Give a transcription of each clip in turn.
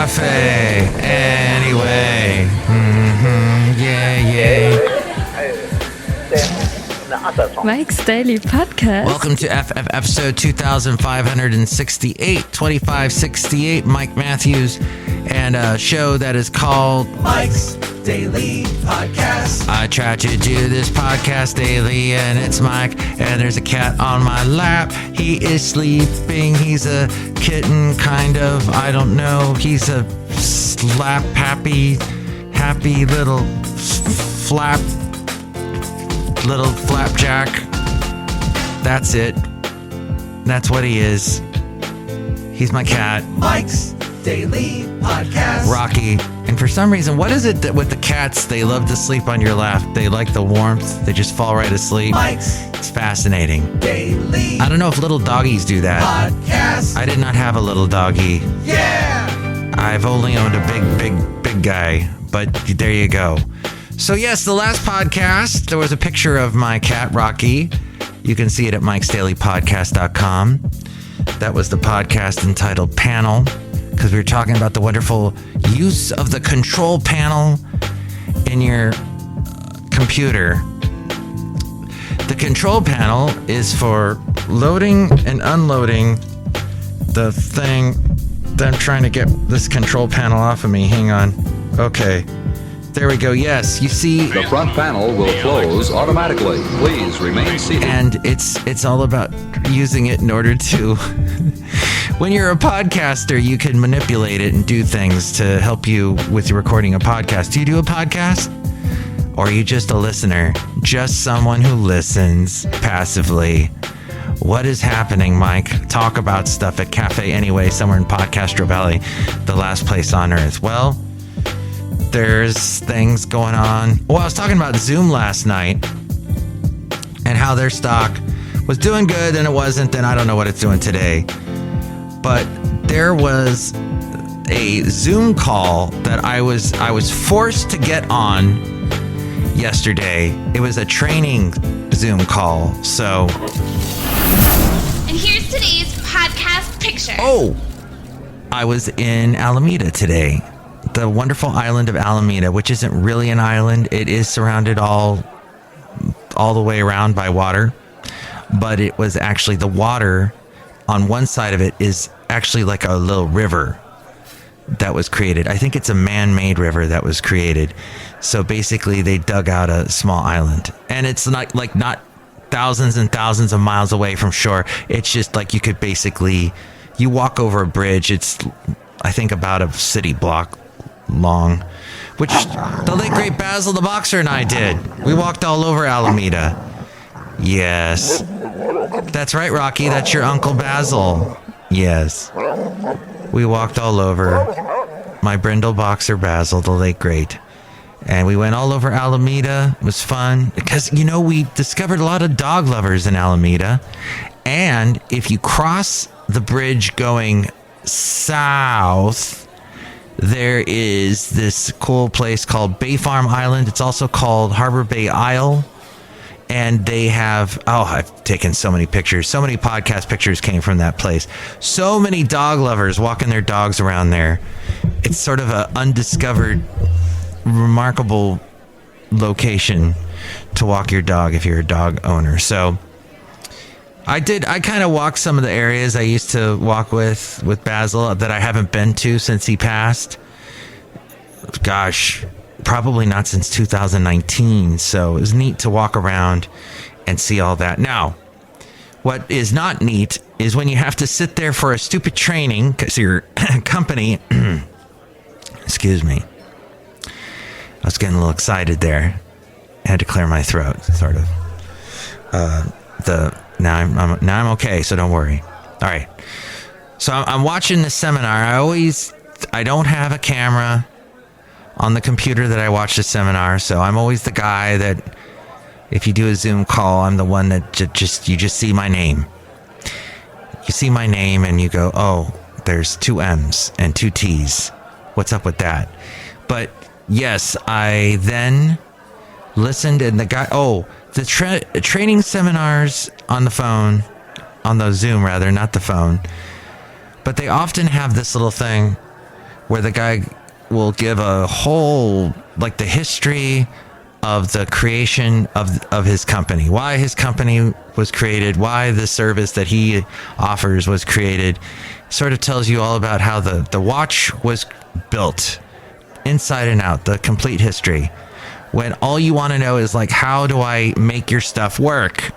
cafe. Anyway. Yeah. Mike's Daily Podcast. Welcome to episode 2568, Mike Matthews, and a show that is called Mike's Daily Podcast. I try to do this podcast daily, and it's Mike, and there's a cat on my lap. He is sleeping. He's a kitten, kind of. I don't know. He's a slap happy little flapjack. That's it. That's what he is. He's my cat. Mike's Daily Podcast. Rocky. And for some reason, what is it that with the cats, they love to sleep on your lap? They like the warmth. They just fall right asleep. Mike's It's fascinating. Daily I don't know if little doggies do that. Podcast. I did not have a little doggy. Yeah. I've only owned a big guy, but there you go. So yes, the last podcast, there was a picture of my cat, Rocky. You can see it at MikesDailyPodcast.com. That was the podcast entitled Panel, because we were talking about the wonderful use of the control panel in your computer. The control panel is for loading and unloading the thing that I'm trying to get this control panel off of me. Hang on. Okay. There we go. Yes, you see, The front panel will close automatically. Please remain seated. and it's all about using it in order to. When you're a podcaster, you can manipulate it and do things to help you with your recording a podcast. Do you do a podcast? Or are you just a listener? Just someone who listens passively. What is happening, Mike? Talk about stuff at Cafe Anyway, somewhere in Podcastro Valley, the last place on earth. Well, there's things going on. Well, I was talking about Zoom last night and how their stock was doing good, and it wasn't, and I don't know what it's doing today. But there was a Zoom call that I was forced to get on yesterday. It was a training Zoom call. So, And here's today's podcast picture. oh, I was in Alameda today. The wonderful island of Alameda, which isn't really an island. It is surrounded all the way around by water, but it was actually the water on one side of it is actually like a little river that was created. I think it's a man-made river that was created. So basically they dug out a small island, and it's not thousands and thousands of miles away from shore. It's just like you could basically, you walk over a bridge. It's, I think, about a city block long, which the late great Basil the Boxer and I did. We walked all over Alameda. Yes, that's right, Rocky. That's your Uncle Basil. Yes, we walked all over. My brindle boxer Basil, the late great, and we went all over Alameda. It was fun because, you know, we discovered a lot of dog lovers in Alameda, and if you cross the bridge going south, there is this cool place called Bay Farm Island. It's also called Harbor Bay Isle. And they have, I've taken so many pictures. So many podcast pictures came from that place. So many dog lovers walking their dogs around there. It's sort of an undiscovered, remarkable location to walk your dog if you're a dog owner. So I kind of walked some of the areas I used to walk with Basil that I haven't been to since he passed. Gosh, probably not since 2019. So it was neat to walk around and see all that. Now, what is not neat is when you have to sit there for a stupid training because your company, excuse me, I was getting a little excited there. I had to clear my throat, sort of. Now I'm okay, so don't worry. All right. So I'm watching this seminar. I don't have a camera on the computer that I watch the seminar, so I'm always the guy that, if you do a Zoom call, I'm the one that you just see my name. You see my name and you go, oh, there's 2 M's and 2 T's. What's up with that? But yes, I then listened, and the guy, the training seminars on the phone, on the Zoom rather, not the phone, but they often have this little thing where the guy will give a whole, like, the history of the creation of his company, why his company was created, why the service that he offers was created. Sort of tells you all about how the watch was built inside and out, the complete history, when all you want to know is, like, how do I make your stuff work?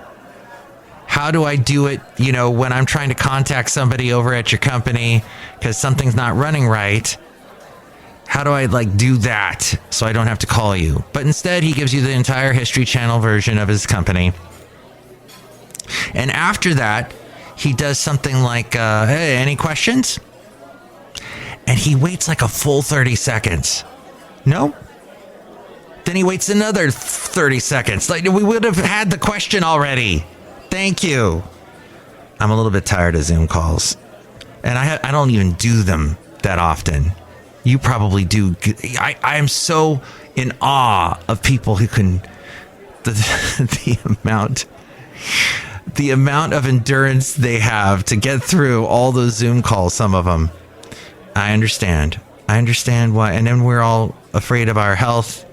How do I do it, you know, when I'm trying to contact somebody over at your company because something's not running right? How do I, like, do that so I don't have to call you? But instead, he gives you the entire History Channel version of his company. And after that, he does something like, hey, any questions? And he waits like a full 30 seconds. No? Then he waits another 30 seconds. Like, we would have had the question already. Thank you. I'm a little bit tired of Zoom calls. And I don't even do them that often. You probably do. I am so in awe of people who can, the amount of endurance they have to get through all those Zoom calls, some of them. I understand why. And then we're all afraid of our health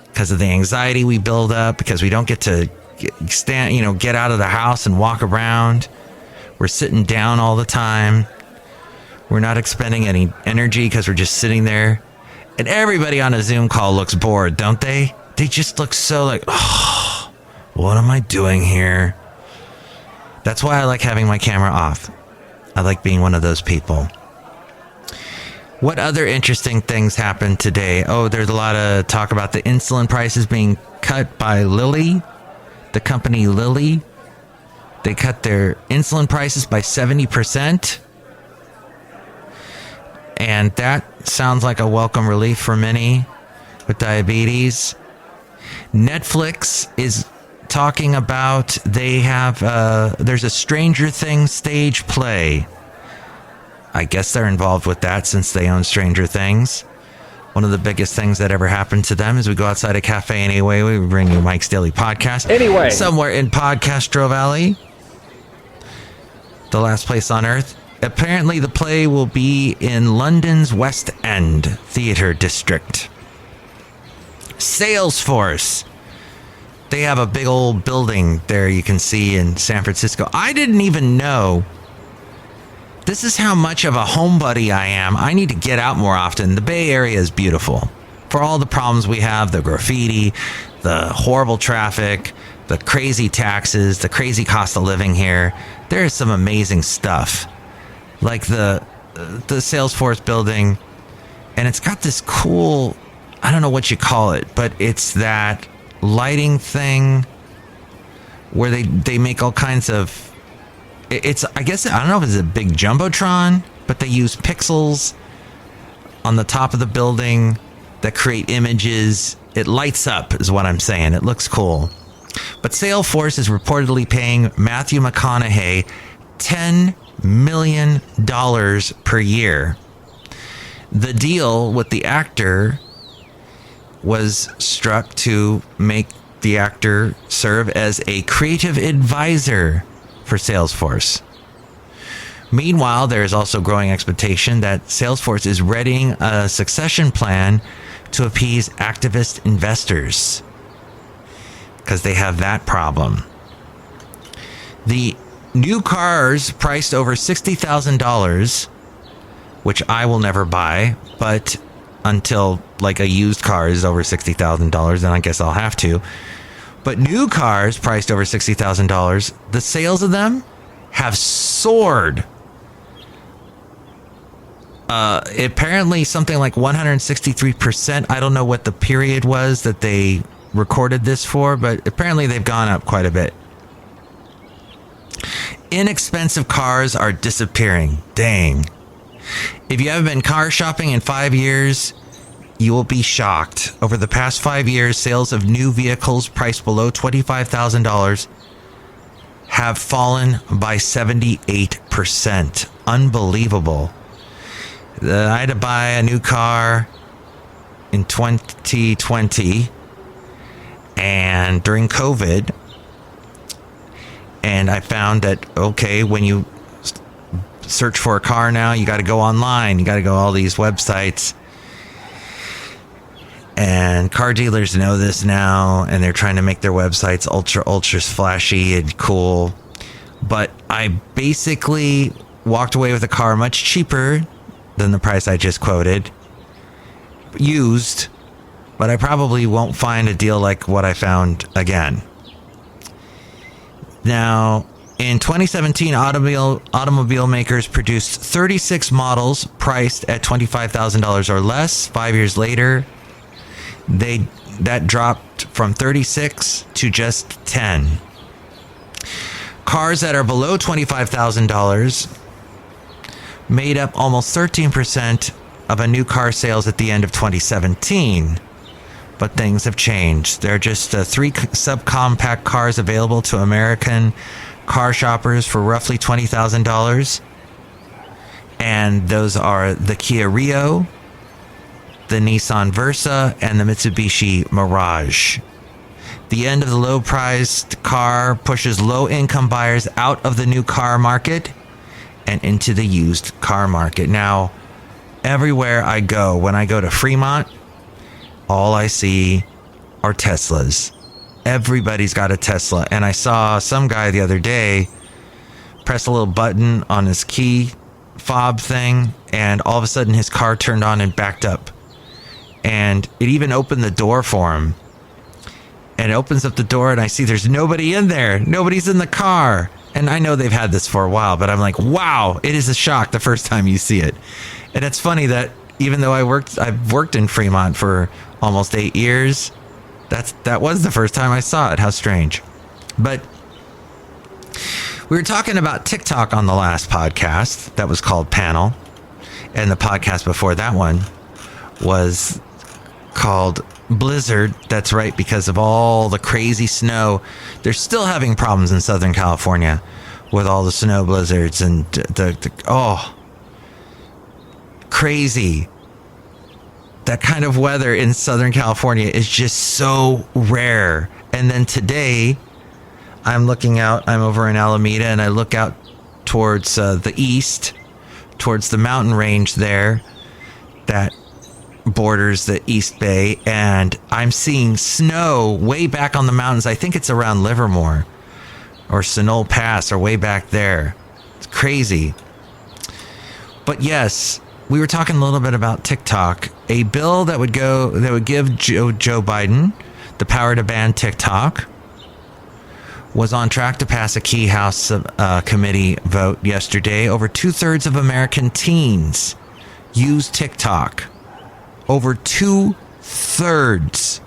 because of the anxiety we build up, because we don't get to get out of the house and walk around. We're sitting down all the time. We're not expending any energy because we're just sitting there. And everybody on a Zoom call looks bored, don't they? They just look so like, oh, what am I doing here? That's why I like having my camera off. I like being one of those people. What other interesting things happened today? Oh, there's a lot of talk about the insulin prices being cut by Lilly, the company Lilly. They cut their insulin prices by 70%. And that sounds like a welcome relief for many with diabetes. Netflix is talking about there's a Stranger Things stage play. I guess they're involved with that since they own Stranger Things. One of the biggest things that ever happened to them is we go outside a cafe anyway. We bring you Mike's Daily Podcast. Anyway. Somewhere in Podcastro Valley. The last place on earth. Apparently the play will be in London's West End Theatre District. Salesforce. They have a big old building there you can see in San Francisco. I didn't even know. This is how much of a homebody I am. I need to get out more often. The Bay Area is beautiful. For all the problems we have, the graffiti, the horrible traffic, the crazy taxes, the crazy cost of living here, there is some amazing stuff. Like the Salesforce building, and it's got this cool, I don't know what you call it, but it's that lighting thing where they make all kinds of, I guess, I don't know if it's a big Jumbotron, but they use pixels on the top of the building that create images. It lights up is what I'm saying. It looks cool. But Salesforce is reportedly paying Matthew McConaughey $10 million per year. The deal with the actor was struck to make the actor serve as a creative advisor for Salesforce. Meanwhile, there is also growing expectation that Salesforce is readying a succession plan to appease activist investors because they have that problem. The new cars priced over $60,000, which I will never buy, but until like a used car is over $60,000, then I guess I'll have to. But new cars priced over $60,000, the sales of them have soared. Apparently something like 163%. I don't know what the period was that they recorded this for, but apparently they've gone up quite a bit. Inexpensive cars are disappearing. Dang. If you haven't been car shopping in 5 years, you will be shocked. Over the past 5 years, sales of new vehicles priced below $25,000 have fallen by 78%. Unbelievable. I had to buy a new car in 2020 and during COVID, and I found that, okay, when you search for a car now, you got to go online. You got to go all these websites. And car dealers know this now, and they're trying to make their websites ultra flashy and cool. But I basically walked away with a car much cheaper than the price I just quoted. Used, but I probably won't find a deal like what I found again. Now, in 2017, automobile makers produced 36 models priced at $25,000 or less. 5 years later, that dropped from 36 to just 10. Cars that are below $25,000 made up almost 13% of a new car sales at the end of 2017. But things have changed. There are just 3 subcompact cars available to American car shoppers for roughly $20,000. And those are the Kia Rio, the Nissan Versa, and the Mitsubishi Mirage. The end of the low-priced car pushes low-income buyers out of the new car market and into the used car market. Now, everywhere I go, when I go to Fremont, all I see are Teslas. Everybody's got a Tesla. And I saw some guy the other day press a little button on his key fob thing, and all of a sudden his car turned on and backed up. And it even opened the door for him. And it opens up the door, and I see there's nobody in there. Nobody's in the car. And I know they've had this for a while, but I'm like, wow, it is a shock the first time you see it. And it's funny that even though I've worked in Fremont for almost 8 years, that was the first time I saw it. How strange. But we were talking about TikTok on the last podcast that was called Panel. And the podcast before that one was called Blizzard. That's right, because of all the crazy snow. They're still having problems in Southern California with all the snow blizzards and crazy. That kind of weather in Southern California is just so rare. And then today, I'm over in Alameda, and I look out towards the east, towards the mountain range there that borders the East Bay, and I'm seeing snow way back on the mountains. I think it's around Livermore or Sunol Pass or way back there. It's crazy. But yes, we were talking a little bit about TikTok. A bill that would give Joe Biden the power to ban TikTok was on track to pass a key House committee vote yesterday. Over 2/3 of American teens use TikTok. Over 2/3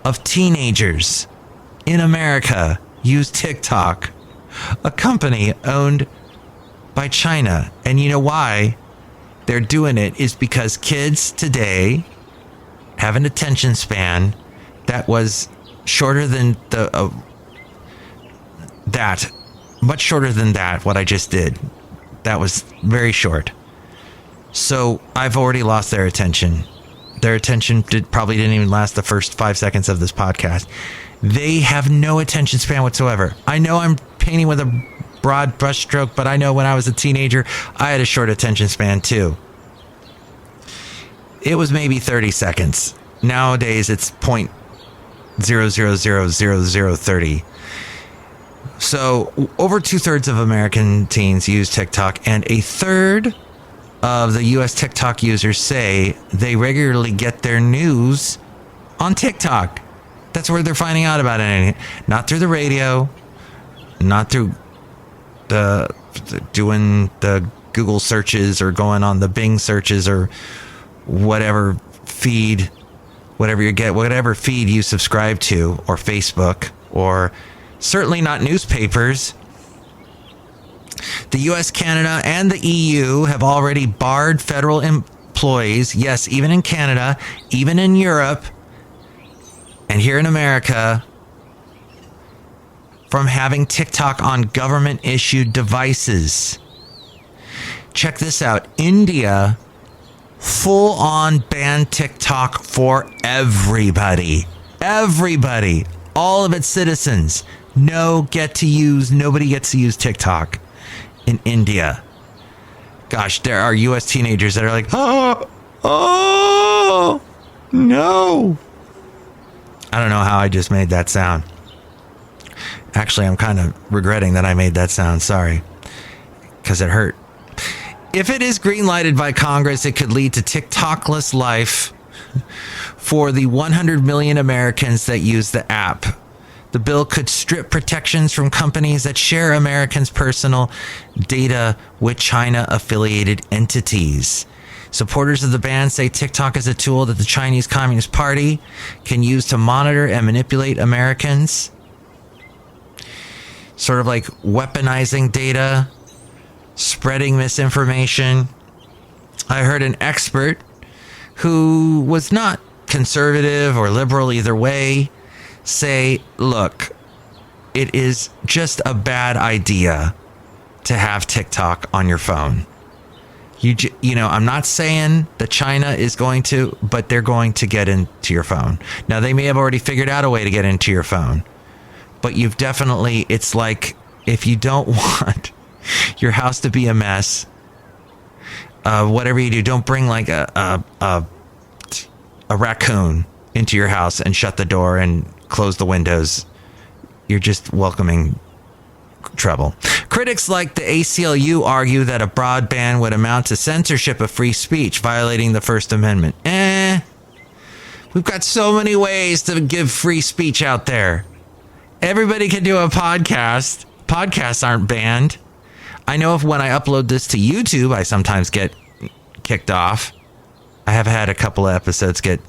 of teenagers in America use TikTok, a company owned by China. And you know why they're doing it is because kids today have an attention span that was shorter than much shorter than what I just did. That was very short. So I've already lost their attention. Their attention probably didn't even last the first 5 seconds of this podcast. They have no attention span whatsoever. I know I'm painting with a broad brushstroke, but I know when I was a teenager, I had a short attention span too. It was maybe 30 seconds. Nowadays, it's 0.0000030. So over 2/3 of American teens use TikTok, and a third of the U.S. TikTok users say they regularly get their news on TikTok. That's where they're finding out about it. Not through the radio, not through doing the Google searches or going on the Bing searches or whatever feed, whatever feed you subscribe to, or Facebook, or certainly not newspapers. The U.S., Canada, and the EU have already barred federal employees, yes, even in Canada, even in Europe, and here in America, from having TikTok on government-issued devices. Check this out. India full-on banned TikTok for everybody. Everybody. All of its citizens. Nobody gets to use TikTok in India. Gosh, there are U.S. teenagers that are like, oh, no. I don't know how I just made that sound. Actually, I'm kind of regretting that I made that sound. Sorry. Because it hurt. If it is green-lighted by Congress, it could lead to TikTokless life for the 100 million Americans that use the app. The bill could strip protections from companies that share Americans' personal data with China-affiliated entities. Supporters of the ban say TikTok is a tool that the Chinese Communist Party can use to monitor and manipulate Americans. Sort of like weaponizing data, spreading misinformation. I heard an expert who was not conservative or liberal either way say, look, it is just a bad idea to have TikTok on your phone. You know, I'm not saying that China is going to, but they're going to get into your phone. Now, they may have already figured out a way to get into your phone, but you've definitely, it's like, if you don't want your house to be a mess, whatever you do, don't bring like a raccoon into your house and shut the door and close the windows. You're just welcoming trouble. Critics like the ACLU argue that a broad ban would amount to censorship of free speech, violating the First Amendment. We've got so many ways to give free speech out there. Everybody can do a podcast. Podcasts aren't banned. I know if when I upload this to YouTube, I sometimes get kicked off. I have had a couple of episodes get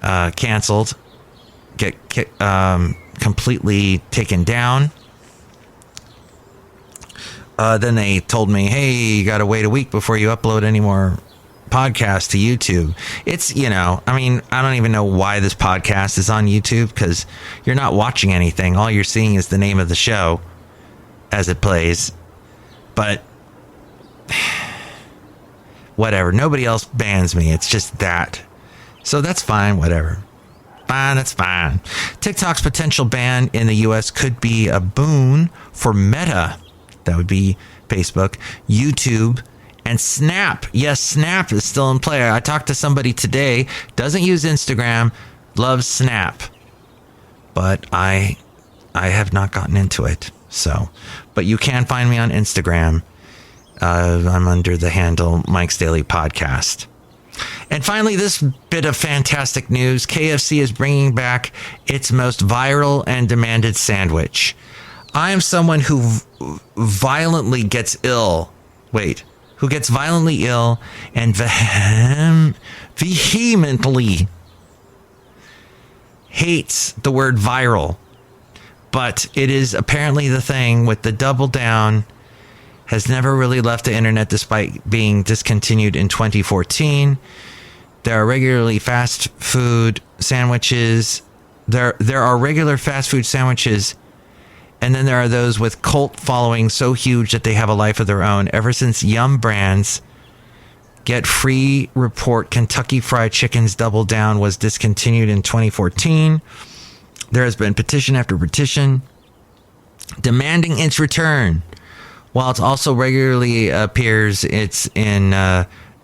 canceled, get completely taken down. Then they told me, hey, you got to wait a week before you upload any more podcasts to YouTube. It's, you know, I mean, I don't even know why this podcast is on YouTube, because you're not watching anything. All you're seeing is the name of the show as it plays. But whatever. Nobody else bans me. It's just that. So that's fine. Whatever. Fine. That's fine. TikTok's potential ban in the U.S. could be a boon for Meta. That would be Facebook, YouTube, and Snap. Yes, Snap is still in play. I talked to somebody today, doesn't use Instagram, loves Snap. But I have not gotten into it. So, but you can find me on Instagram. I'm under the handle Mike's Daily Podcast. And finally, this bit of fantastic news. KFC is bringing back its most viral and demanded sandwich. I am someone who violently gets ill. Who gets violently ill and vehemently hates the word viral. But it is apparently the thing with the double down. Has never really left the internet despite being discontinued in 2014. There are regularly fast food sandwiches. There are regular fast food sandwiches. And then there are those with cult following so huge that they have a life of their own. Ever since Yum Brands Get Free report Kentucky Fried Chicken's Double Down was discontinued in 2014, there has been petition after petition demanding its return. While it also regularly appears, it's in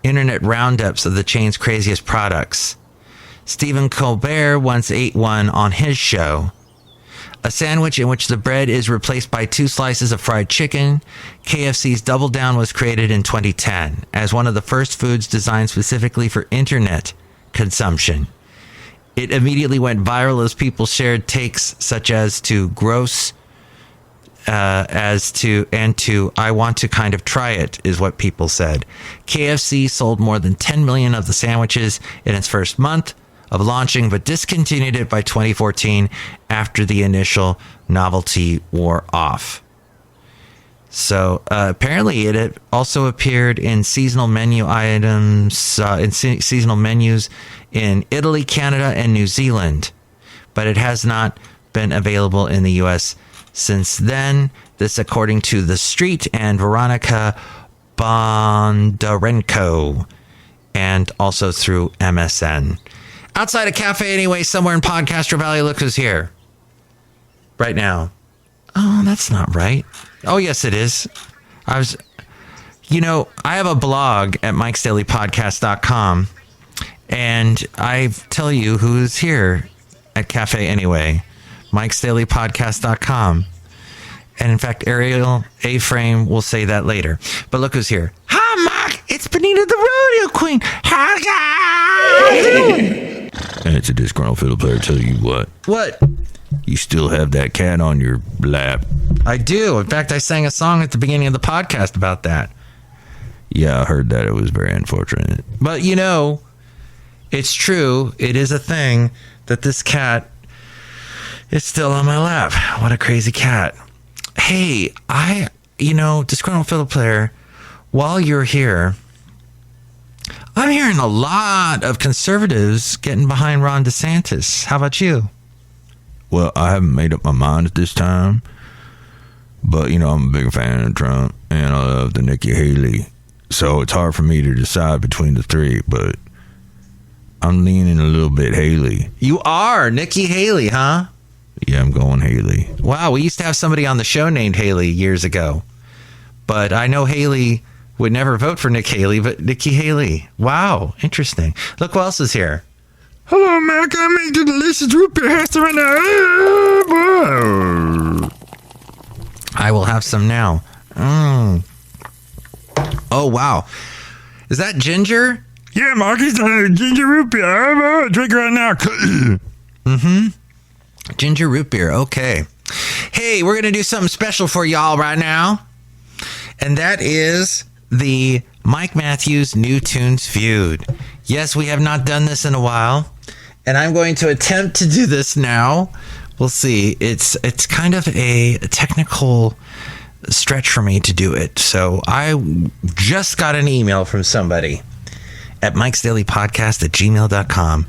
internet roundups of the chain's craziest products. Stephen Colbert once ate one on his show. A sandwich in which the bread is replaced by 2 slices of fried chicken. KFC's Double Down was created in 2010 as one of the first foods designed specifically for internet consumption. It immediately went viral as people shared takes such as to gross, I want to kind of try it, is what people said. KFC sold more than 10 million of the sandwiches in its first month of launching, but discontinued it by 2014 after the initial novelty wore off. So apparently it also appeared in seasonal menu items, seasonal menus in Italy, Canada, and New Zealand, but it has not been available in the U.S. since then. This according to The Street and Veronica Bondarenko, and also through MSN. Outside a cafe anyway, somewhere in Podcaster Valley, look who's here. Right now. Oh, that's not right. Oh, yes, it is. You know, I have a blog at MikesDailyPodcast.com, and I tell you who's here at Cafe Anyway, MikesDailyPodcast.com. And in fact, Ariel A-Frame will say that later. But look who's here. Hi, Mike. It's Benita the Rodeo Queen. How you doing? And it's a disgruntled fiddle player. Tell you what. What? You still have that cat on your lap. I do. In fact, I sang a song at the beginning of the podcast about that. Yeah, I heard that. It was very unfortunate. But, you know, it's true. It is a thing that this cat is still on my lap. What a crazy cat. Hey, Disgruntled Fiddle Player, while you're here, I'm hearing a lot of conservatives getting behind Ron DeSantis. How about you? Well, I haven't made up my mind at this time. But, I'm a big fan of Trump, and I love the Nikki Haley. So it's hard for me to decide between the three, but I'm leaning a little bit Haley. You are Nikki Haley, huh? Yeah, I'm going Haley. Wow, we used to have somebody on the show named Haley years ago. But I know Haley would never vote for Nick Haley, but Nikki Haley. Wow, interesting. Look who else is here. Hello, Mac. I make the delicious root beer pasta right now. I will have some now. Oh, wow. Is that ginger? Yeah, Mark, it's a ginger root beer. I'm drink right now. Ginger root beer. Okay. Hey, we're going to do something special for y'all right now. And that is the Mike Matthews New Tunes Feud. Yes, we have not done this in a while. And I'm going to attempt to do this now. We'll see. It's kind of a technical stretch for me to do it. So I just got an email from somebody at MikesDailyPodcast@gmail.com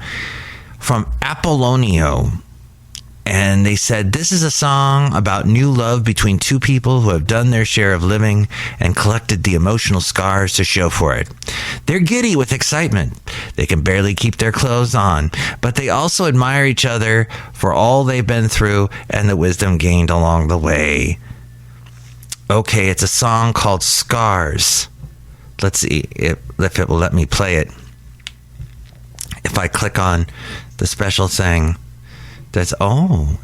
from Apollonio. And they said, this is a song about new love between two people who have done their share of living and collected the emotional scars to show for it. They're giddy with excitement. They can barely keep their clothes on, but they also admire each other for all they've been through and the wisdom gained along the way. Okay, it's a song called Scars. Let's see if it will let me play it. If I click on the special thing.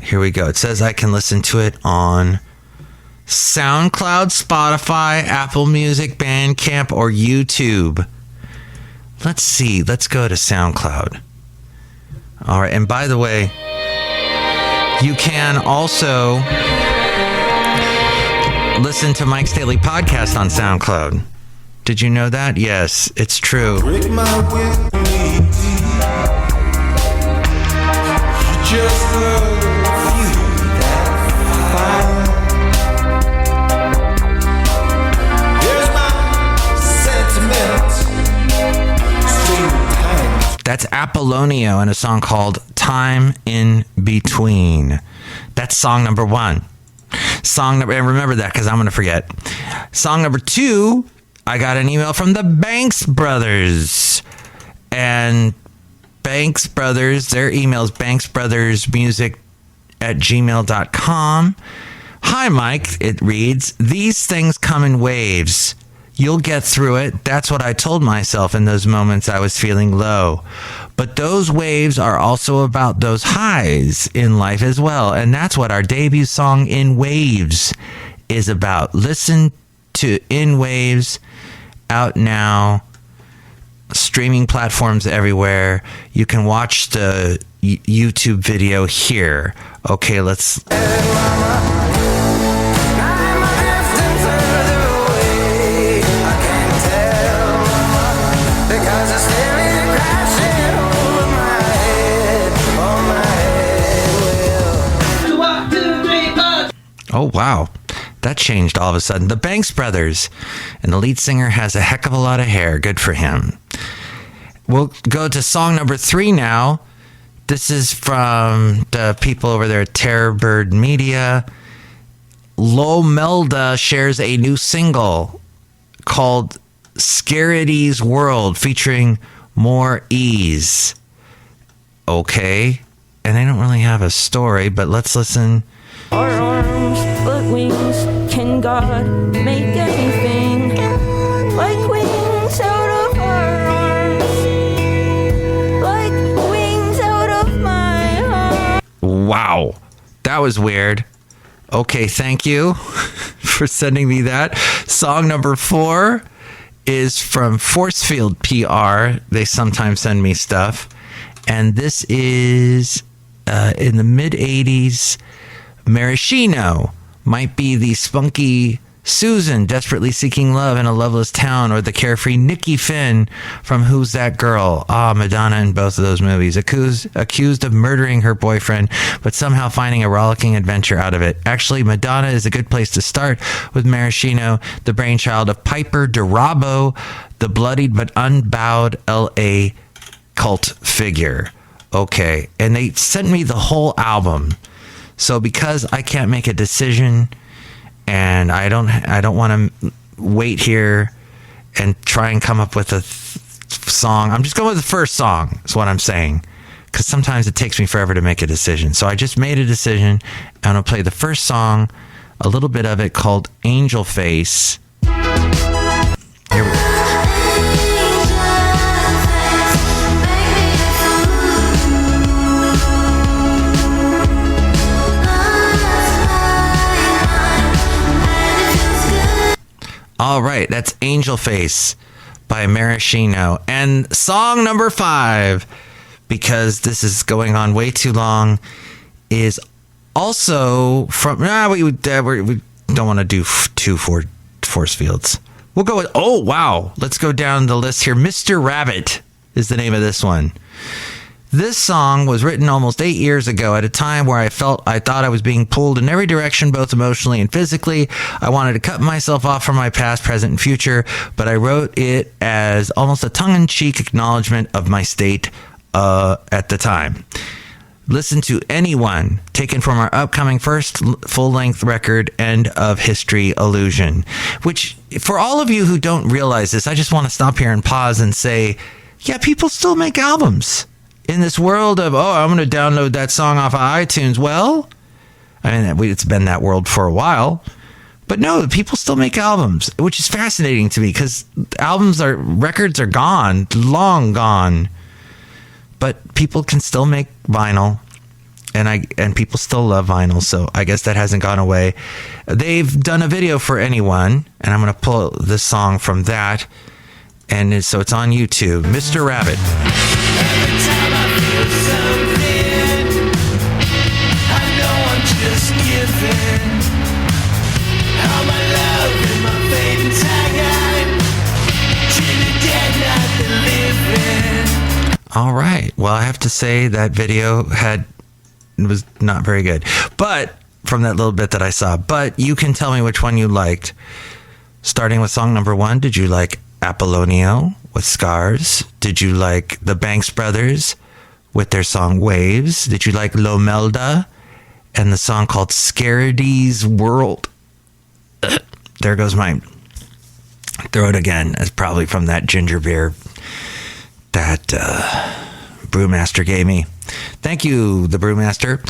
Here we go. It says I can listen to it on SoundCloud, Spotify, Apple Music, Bandcamp, or YouTube. Let's see. Let's go to SoundCloud. All right. And by the way, you can also listen to Mike's Daily Podcast on SoundCloud. Did you know that? Yes, it's true. Just here's my sentiments. That's Apollonio and a song called Time in Between. That's song number one. And remember that because I'm going to forget. Song number two, I got an email from the Banks Brothers. And Banks Brothers, their email is banksbrothersmusic@gmail.com. Hi, Mike, it reads, these things come in waves. You'll get through it. That's what I told myself in those moments I was feeling low. But those waves are also about those highs in life as well. And that's what our debut song, In Waves, is about. Listen to In Waves, out now. Streaming platforms everywhere. You can watch the YouTube video here. Okay, let's... Oh, wow. That changed all of a sudden. The Banks Brothers. And the lead singer has a heck of a lot of hair. Good for him. We'll go to song number 3 now. This is from the people over there at Terrorbird Media. Lomelda shares a new single called Scarity's World featuring More Ease. Okay. And they don't really have a story, but let's listen. Our arms, but wings, can God make anything? That was weird. Okay, thank you for sending me that. Song number 4 is from Forcefield PR. They sometimes send me stuff. And this is in the mid-'80s. Maraschino might be the spunky Susan desperately seeking love in a loveless town, or the carefree Nikki Finn from Who's That Girl? Madonna in both of those movies. Accused of murdering her boyfriend, but somehow finding a rollicking adventure out of it. Actually, Madonna is a good place to start with Maraschino, the brainchild of Piper DeRabo, the bloodied but unbowed L.A. cult figure. Okay, and they sent me the whole album. So because I can't make a decision, and I don't want to wait here and try and come up with a song. I'm just going with the first song, is what I'm saying. Because sometimes it takes me forever to make a decision. So I just made a decision, and I'll play the first song, a little bit of it, called Angel Face. Here we go. All right, that's Angel Face by Maraschino. And song number 5, because this is going on way too long, is also from... we don't want to do 2 force fields. We'll go with... Oh, wow. Let's go down the list here. Mr. Rabbit is the name of this one. This song was written almost 8 years ago at a time where I thought I was being pulled in every direction, both emotionally and physically. I wanted to cut myself off from my past, present, and future, but I wrote it as almost a tongue-in-cheek acknowledgement of my state at the time. Listen to Anyone, taken from our upcoming first full-length record, End of History Illusion, which, for all of you who don't realize this, I just want to stop here and pause and say, yeah, people still make albums. In this world of, I'm going to download that song off of iTunes. Well, I mean, it's been that world for a while. But no, people still make albums, which is fascinating to me because records are gone, long gone. But people can still make vinyl, and people still love vinyl, so I guess that hasn't gone away. They've done a video for Anyone, and I'm going to pull this song from that. And so it's on YouTube. Mr. Rabbit. Every time I feel something, I know I'm just giving all my love and my fading tagline to the dead, not the living. All right. Well, I have to say that video was not very good, but from that little bit that I saw. But you can tell me which one you liked. Starting with song number 1, did you like Apollonio with Scars? Did you like the Banks Brothers with their song Waves? Did you like Lomelda and the song called Scarity's World? There goes my throat again. It's probably from that ginger beer that Brewmaster gave me. Thank you, the Brewmaster.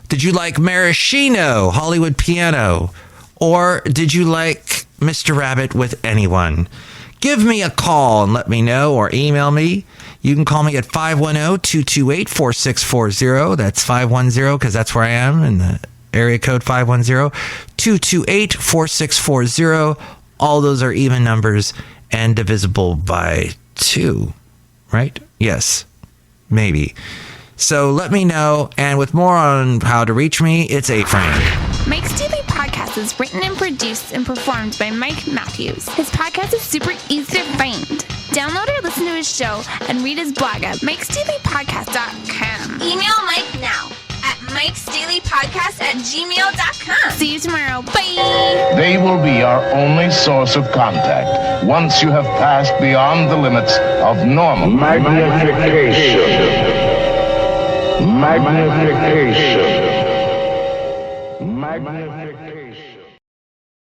Did you like Maraschino, Hollywood Piano? Or did you like Mr. Rabbit with Anyone? Give me a call and let me know, or email me. You can call me at 510-228-4640. That's 510 because that's where I am, in the area code 510-228-4640. All those are even numbers and divisible by 2, right? Yes, maybe. So let me know, and with more on how to reach me, it's A-Frame. Mike's Daily Podcast is written and produced and performed by Mike Matthews. His podcast is super easy to find. Download or listen to his show and read his blog at MikesDailyPodcast.com. Email Mike now at MikesDailyPodcast@gmail.com. See you tomorrow. Bye! They will be our only source of contact once you have passed beyond the limits of normal. Magnification. Magnification. Magnification.